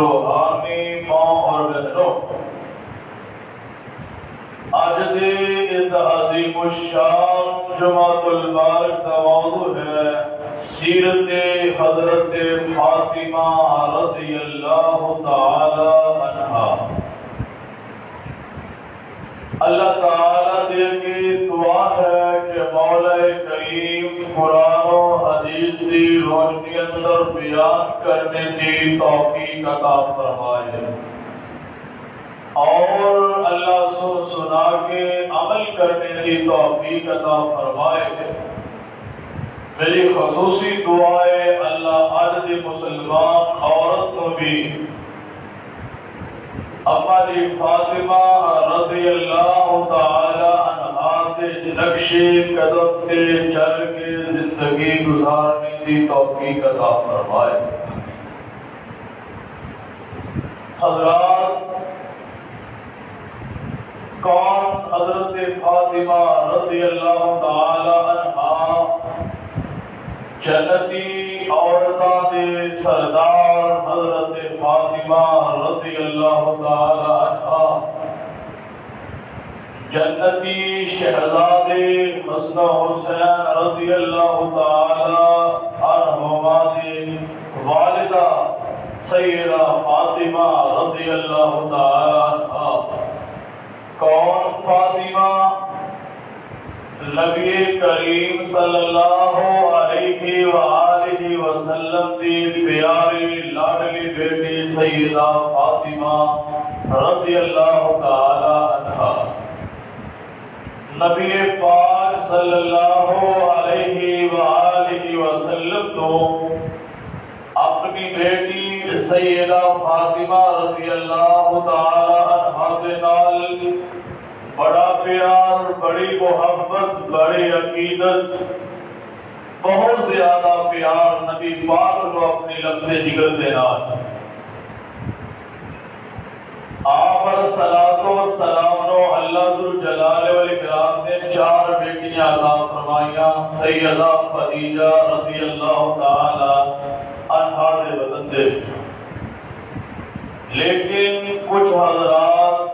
روحانی ماں اور بہنوں، آج دے اس عظیم الشان جمعہ المبارک کا موضوع ہے سیرت حضرت فاطمہ رضی اللہ تعالی عنہا۔ اللہ تعالیٰ دے کی دعا ہے کہ مولا کریم قرآن و حدیث کی روشنی اندر بیان کرنے کی توفیق عطا فرمائے، اور اللہ سنا کے عمل کرنے کی توفیق عطا فرمائے۔ میری خصوصی دعا ہے اللہ آج دی مسلمان عورت کو بھی ہماری فاطمہ رضی اللہ تعالی عنہا کے نقش قدم پہ چل کے زندگی گزارنے کی توفیق عطا فرمائے۔ حضرات، کون حضرت فاطمہ رضی اللہ تعالی عنہا جنتی عورتاں دے سردار حضرت فاطمہ رضی اللہ تعالی عنہا، جنتی شہزادے وسنہ حسین رضی اللہ تعالی عنہما دے والدہ سیدہ فاطمہ رضی اللہ تعالی عنہا۔ کون فاطمہ؟ نبی کریم صلی اللہ علیہ وآلہ وسلم دی پیاری لاڈلی بیٹی سیدہ فاطمہ رضی اللہ تعالی عنہا۔ نبی پاک صلی اللہ علیہ وآلہ وسلم تو اپنی بیٹی سیدہ فاطمہ رضی اللہ تعالی عنہا کے نال بڑا پیار، بڑی محبت، بڑی عقیدت، بہت زیادہ پیار نبی پاک کو اپنی لبے جگر دینا۔ آپ پر صلاۃ و سلام نو اللہ ذوالجلال والاکرام نے 4 بیٹیاں عطا فرمائیاں، سیدہ خدیجہ رضی اللہ تعالی عنہا دے وطن دے۔ لیکن کچھ حضرات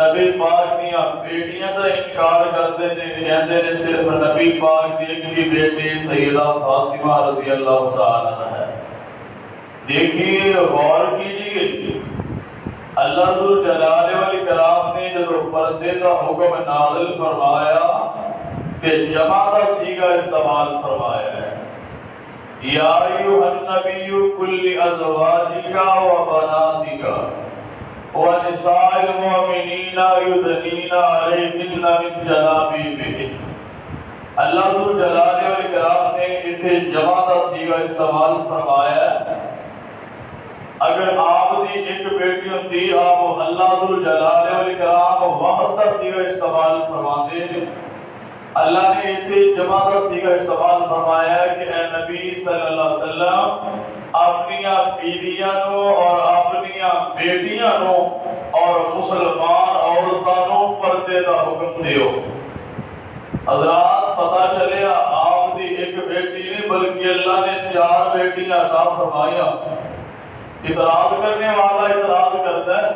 نبی پاک دیا بیٹیاں کا انکار کرتے ہیں، کہتے ہیں صرف نبی پاک کی ایک ہی بیٹی سیدہ فاطمہ رضی اللہ تعالی عنہا ہے۔ دیکھیے، غور کیجیے، اللہ ذوالجلال والاکرام نے جب پردے کا حکم نازل فرمایا کہ جمع کا صیغہ استعمال فرمایا ہے، یا ایھا النبی قل لازواجک وبناتک ونساء المؤمنین یدنین علیہن من جلابیبہن۔ اللہ ذوالجلال والاکرام نے اتنے جمع کا صیغہ استعمال فرمایا ہے۔ اگر آپ دی ایک بیٹی ہوتی، آپ اللہ ذوالجلال والاکرام وحد کا صیغہ استعمال فرماتے، اللہ نے اتنے جمع کا صیغہ استعمال فرمایا ہے کہ اے نبی صلی اللہ علیہ وسلم اپنی بیویاں نو اور اپنی بیٹیاں نو اور مسلمان عورتاں نو پردے کا حکم دیو۔ حضرات، پتہ چلیا آپ دی ایک بیٹی نہیں بلکہ اللہ نے 4 بیٹیاں عطا فرمایا۔ اعتراض کرنے والا اعتراض کرتا ہے،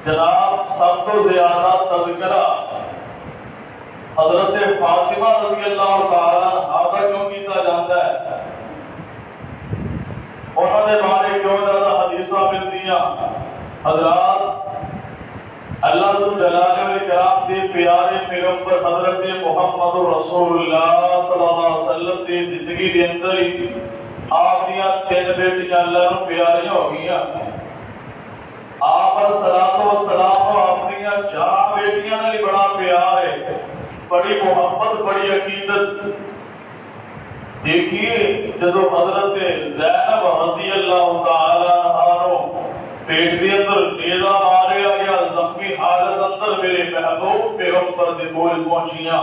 جناب سب تو زیادہ تذکرہ حضرت فاطمہ رضی اللہ تعالی عنہا کا کیوں کیتا جاتا ہے؟ انہوں نے بارے کیوں زیادہ حدیثاں ملتیاں؟ حضرات، اللہ ذوالجلال والاکرام کے پیارے پیغمبر حضرت محمد رسول اللہ صلی اللہ علیہ وسلم کی زندگی کے اندر ہی آپ دیا 3 بیٹیاں اللہ کو پیاریاں ہو گئی۔ آپ پر صلاۃ و سلام اپنی 4 بیٹیاں نے بڑا پیار ہے، بڑی محبت، بڑی عقیدت۔ دیکھیے، جب حضرت زینب رضی اللہ تعالی عنہا نو پیٹ دے اندر نیزہ ماریا گیا، زخمی حالت اندر میرے محبوب پیغمبر دے بول پہنچیاں،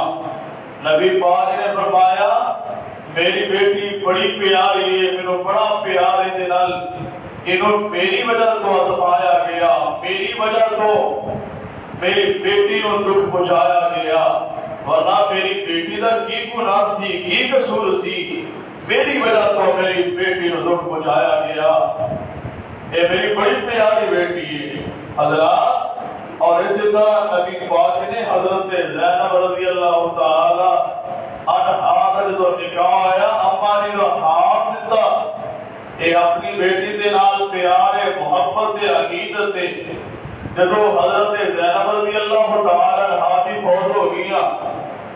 نبی پاک نے فرمایا میری بیٹی بڑی پیاری ہے، میرے بڑا پیار ہے دنال، انہوں میری وجہ تو آزمایا گیا، میری وجہ تو میری بیٹی نو دکھ پہنچایا گیا، ورنہ میری بیٹی دا کی گناہ سی، کی قصور سی، میری وجہ تو میری بیٹی نو دکھ پہنچایا گیا۔ یہ میری بڑی پیاری بیٹی ہے حضرات۔ اور اسی طرح نبی پاک نے حضرت زینب رضی اللہ تعالی عنہا کا جو نکاح آیا، اما نے جو ہاتھ دیتا، یہ اپنی بیٹی دے نال پیار محبت عقیدت ہے۔ جدو حضرت زینب رضی اللہ تعالی عنہا بھی فوت ہو گیا،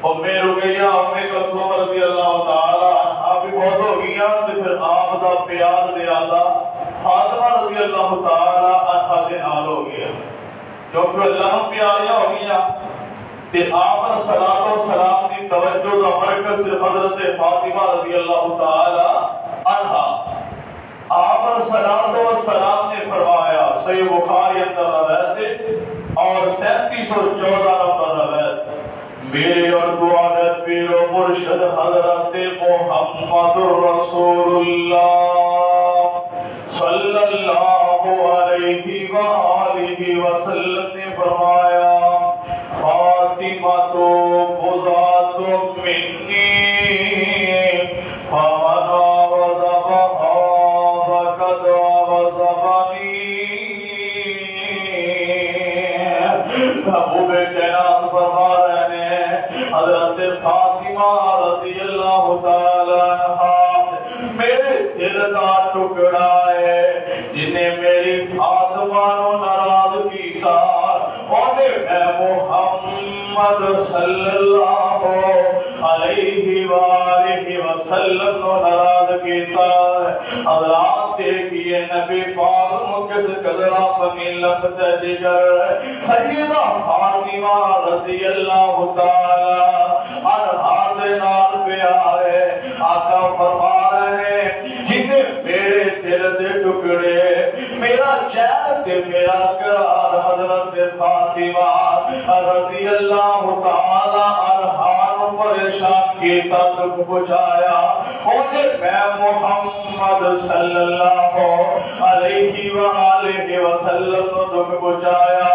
رقیہ قصور رضی اللہ تعالی عنہا بھی فوت ہو گیا، تو پھر آپ دا پیار زیادہ فاطمہ رضی اللہ تعالی عنہا دے نال ہو گیا، کیونکہ اللہ پیاریاں ہو گیا۔ تے آپ صلاۃ و سلام دی توجہ دا مرکز صرف حضرت فاطمہ رضی اللہ تعالی عنہا۔ آپ صلاۃ و سلام نے فرمایا، صحیح بخاری اندر روایت ہے اور 3714 نمبر روایت، میرے اور دعالت پیر و مرشد حضرت محمد رسول اللہ صلی اللہ علیہ وآلہ وسلم نے فرمایا، فاطمہ تو بضعۃ منی فمن آوذبہا فقد آوذبنی۔ محبوب کائنات فرما رہے ہیں، حضرت فاطمہ رضی اللہ تعالی عنہا میرے دل کا ٹکڑا ہے، جنہیں میری فاطمہ نو ناراض کیتا، میں محمد صلی اللہ علیہ وآلہ وسلم نو ناراض کیتا۔ حضرات دیکھئے نبی پاک نو کس قدر اپنی لفظ جگر سیدہ فاطمہ رضی اللہ تعالی عنہا دے نال پیار ہے۔ آقا فرما رہے ہیں، جنہیں میرے دل دے ٹکڑے، میرا چین تے میرا قرار حضرت فاطمہ رضی اللہ تعالی عنہا نو پریشان کیتا، دکھ پہنچایا، انہیں میں محمد صلی اللہ علیہ وآلہ وسلم نو دکھ پہنچایا۔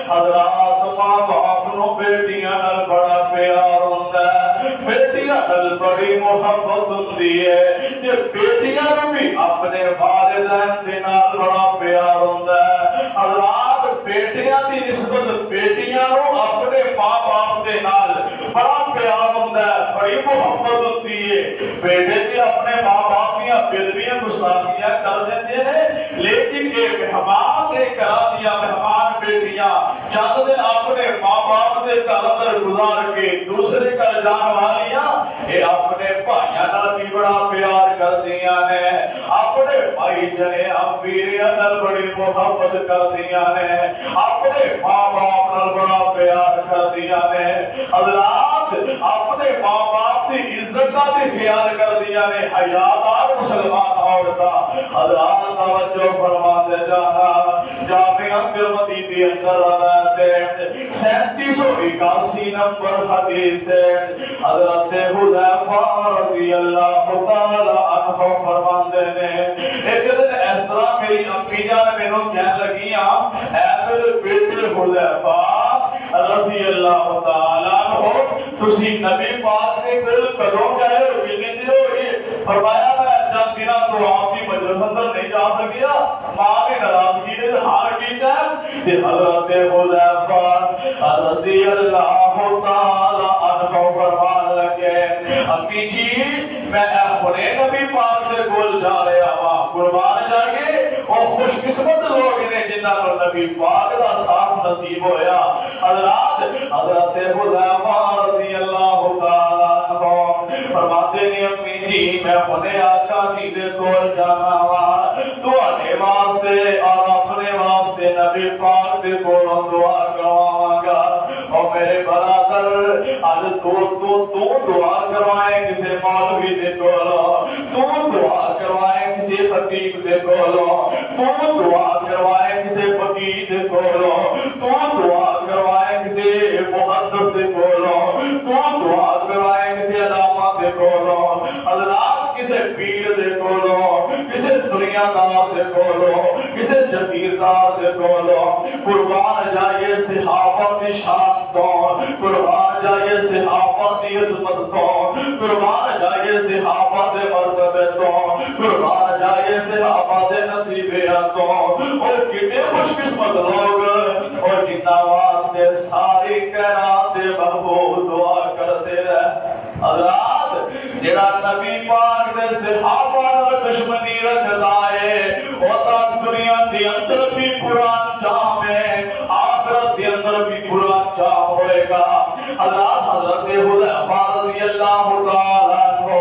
حضرات ماں باپ نو بیٹیاں نال بڑا پیار ہوندا ہے، بیٹیاں نال بڑی محبت ہوندی ہے، تے بیٹیاں نو بھی اپنے والدین دے نال بڑا پیار ہوندا ہے۔ حضرات بیٹیاں دی نسبت بیٹیاں نو اپنے ماں باپ دے نال بڑا پیار ہوندا ہے، بڑی محبت ہوندی ہے۔ بیٹے تے اپنے ماں باپ دیاں بےادبیاں گستاخیاں کر دیندے نے، لیکن یہ مہمان نے گھر دیا مہمان بیٹیاں چند دن اپنے ماں باپ دے گھر اندر گزار کے دوسرے گھر جان والیاں، یہ اپنے بھائیاں نال بھی بڑا پیار کردیاں نے، اپنے بھائی جنے امبیریاں نال بڑی محبت کردیاں نے، اپنے ماں باپ نال بڑا پیار کردیاں نے۔ حضرات اپنے ماں باپ کی عزت کا بھی خیال کردیاں نے، حیادار مسلمان عورتاں۔ حضرات توجہ فرما دے جانا، جامع ترمذی اندر روایت ہے 3781 نمبر حدیث ہے، حضرت حذیفہ رضی اللہ تعالی عنہ فرماندے نے، ایک دن اس طرح میری امی جان مینوں کہن لگیاں، اے میرے بیٹے حذیفہ رضی اللہ تعالی عنہ، تسی نبی پاک دے کول کدوں گئے ہو؟ کتنے دن ہوئے؟ فرمایا میں چند دنوں تو آپ کی مجلس اندر نہیں جا سکیا، ماں نے ناراضگی نے اظہار کیتا ہے۔ حضرت حذیفہ رضی اللہ تعالی عنہ فرمان لگے، امی جی میں اپنے نبی پاک دے کول جا رہا ہاں، قربان جائے وہ خوش قسمت لوگ نے جنہاں کو نبی پاک دا ساتھ نصیب ہویا۔ حضرات حضرت حذیفہ رضی اللہ تعالی عنہ فرماتے ہیں، امی جی میں اپنے آقا جی دے کول جانا وا، تواڈے واسطے اور اپنے واسطے نبی پاک دے کولوں دعا کرواواں گا۔ اور میرے برادر اج تو دعا کروائے کسی مولوی دے کولوں، تو دعا کروائے کسی خطیب دے کولوں، تو دعا کروائے کسی فقیہ دے کولوں، تو دعا کروائے کسی محدث دے کولوں، تو دعا کروائے کسی علامہ دے کولوں۔ حضرات کسی پیر دے کولوں، کسی دنیا دار دے کولوں، کسی جگیردار دے کولوں، قربان جائیے صحابہ کی شان تو، قربان جائیے صحابہ کی عظمت تو، قربان جائیے صحابہ کے مرتبے تو، قربان جائیے سے آباد نصیبے تو اور کتنے خوش قسمت لوگ اور جنہ واسطے ساری کائنات محبوب دعا کرتے رہے۔ حضرات جڑا نبی پاک دے صحابہ نال دشمنی رکھدا ہے او تاں دنیا دے اندر بھی برا انجام ہے، آخرت دے اندر بھی برا انجام ہوئے گا۔ حضرت حذیفہ رضی اللہ تعالیٰ عنہ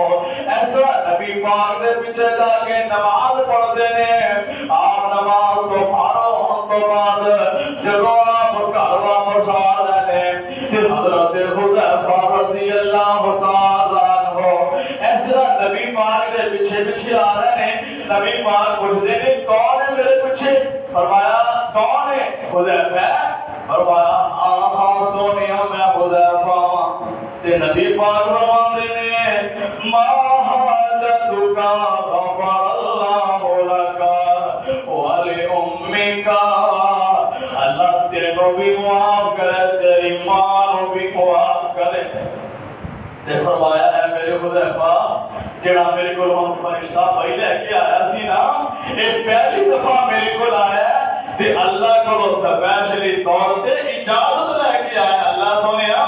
ایسا نبی پاک دے پیچھے جا کے نماز پڑھتے ہیں، آپ نماز تو فارغ ہونے تو بعد جدوں آپ گھر واپس آ رہے ہیں کہ حضرت حذیفہ رضی اللہ تعالیٰ عنہ ایسا نبی پاک دے پیچھے پیچھے آ رہے ہیں۔ نبی پاک پوچھتے ہیں کون ہے میرے پیچھے؟ فرمایا کون ہے؟ حذیفہ۔ فرمایا ہاں سونیا میں حذیفہ ہوں۔ تے نبی پاک فرماتے ہیں ما حاجتک غفر اللہ لک ولأمک، اللہ تینوں بھی معاف کرے، تیری ماں کو بھی معاف کرے۔ تے فرمایا ہے میرے حذیفہ جڑا میرے کو ہم فرشتہ بھائی لے کے آیا سی نا، یہ پہلی دفعہ میرے کو آیا تے اللہ کو سپیشلی طور تے اجازت لے کے آیا۔ اللہ سونیا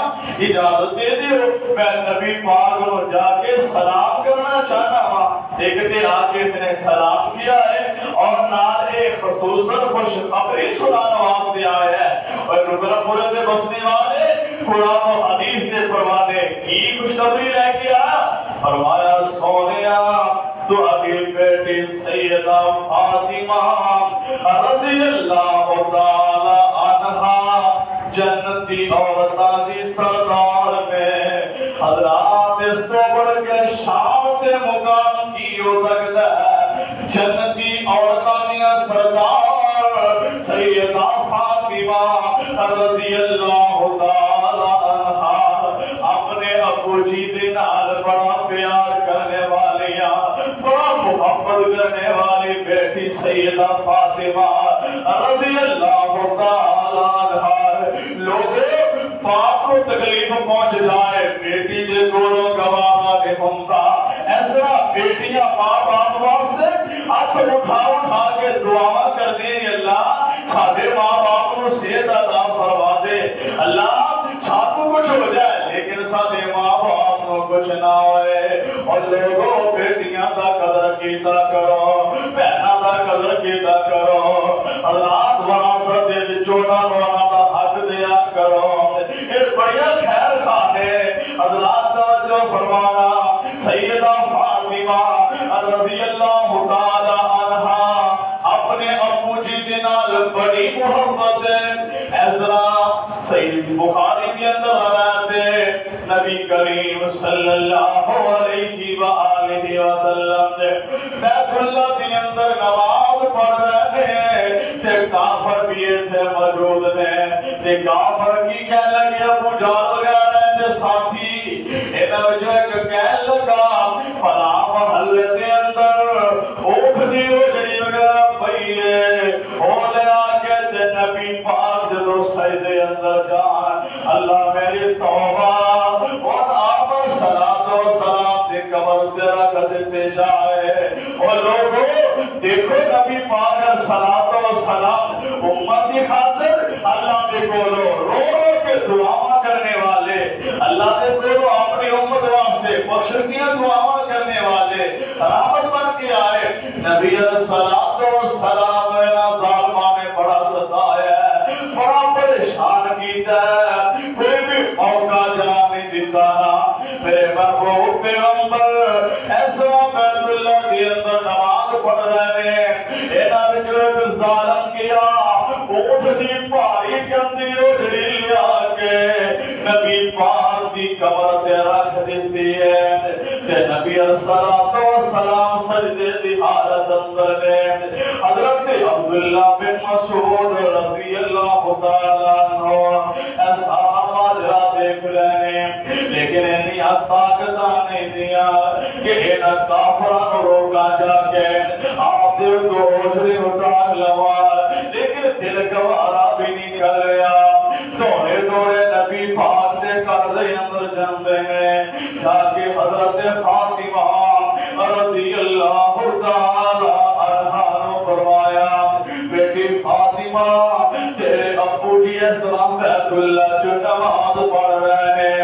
اجازت دے دیو، میں نبی پاک کو جا کے سلام کرنا چاہتا ہوں۔ ایک تے آ کے اس نے سلام کیا ہے اور نال ایک خصوصاً خوشخبری سنانے واسطے آیا ہے۔ اور رکن پورے دے بسنے والے قرآن و حدیث دے پروانے کی خوشخبری لے کے آیا۔ فرمایا سونیا تو اپنی بیٹی سیدہ فاطمہ رضی اللہ تعالی عنہا جنتی عورتاں دی سردار میں، حضرات اس کو بڑھ کے شان تے مقام کی ہو سکتا ہے؟ جنتی عورتاں دی سردار سیدہ فاطمہ رضی اللہ تعالی عنہا اپنے ابو جی دے نال بڑا پیار کرنے والیاں، بڑا محبت کرنے والی بیٹی سیدہ فاطمہ رضی اللہ تعالی عنہا لوگوں باپ کو تکلیف پہنچ جائے بیٹی دے کولوں گواہ کے ہوندا، اس طرح بیٹیاں ماں باپ واسطے ہاتھ اٹھا کے دعا کرتے ہیں اللہ ساڈے ماں باپ کو صحت عطا فرما دے، اللہ سانو کچھ ہو جائے لیکن ساڈے ماں باپ کو کچھ نہ ہوئے۔ اور لوگوں بیٹیاں دا قدر کیتا کرو، بہناں دا قدر کیتا کرو، اولاد وراثت دے وچوں انہاں دا حق دیا کرو۔ یہ بڑی خیر خانے حضرات توجہ فرمانا، سیدہ فاطمہ رضی اللہ تعالی عنہا اپنے ابو جی دے نال بڑی محبت ہے۔ اس طرح صحیح بخاری کے اندر روایت ہے نبی کریم صلی اللہ علیہ وآلہ وسلم نے بیت اللہ کے اندر نماز پڑھ رہے ہیں تے کافر بھی تھے موجود نے، تے کافر کی کہنے لگے ابو جہل وغیرہ تے ساتھی انہاں جو ایک کہنے لگا فلاں محلے دے اندر اونٹ دی اجڑی وغیرہ پئی ہے، او لے آ کے تے نبی پاک جدوں سجدے اندر جان اللہ میری توبہ اور آپ صلاۃ و سلام دے قبر تے رکھ دیتے جائے۔ اور لوگوں دیکھو نبی پاک صلاۃ و سلام امت کی خاطر اللہ دے کولو رو رو کے دعا کرنے والے، اللہ دے کولو اپنی امت واسطے بخشش کی دعا کرنے والے رحمت بن کے آئے۔ نبی صلاۃ و سلام ظالماں نے بڑا ستایا ہے، بڑا پریشان کیتا ہے، کوئی بھی موقع جان نہیں دیتا نا۔ میرے محبوب پیغمبر ایسا بیت اللہ کے اندر نماز پڑھ رہے ہیں، انہاں نے جو ظالم کیا اونٹ دی پہاڑی کندی اجڑی لیا کے نبی پاک دی قبر تے رکھ دیتی ہے تے نبی صلاۃ و سلام سجدے دی حالت اندر نے حضرت عبداللہ بن مسعود رضی اللہ تعالی عنہ ایسا ماجرا دیکھ رہے ہیں، لیکن انہیں طاقت نہیں دیا کہ انہاں کافراں کو روکا جا کے آپ دے کو اوجھری اٹھا لوا، لیکن دل گوارا بھی نہیں کر رہا۔ دوڑے دوڑے نبی پاک دے گھر دے اندر جاندے ہیں، جا کے حضرت فاطمہ رضی اللہ تعالی فاطمہ تیرے ابو جی اس طرح بیت اللہ جو نماز پڑھ رہے ہیں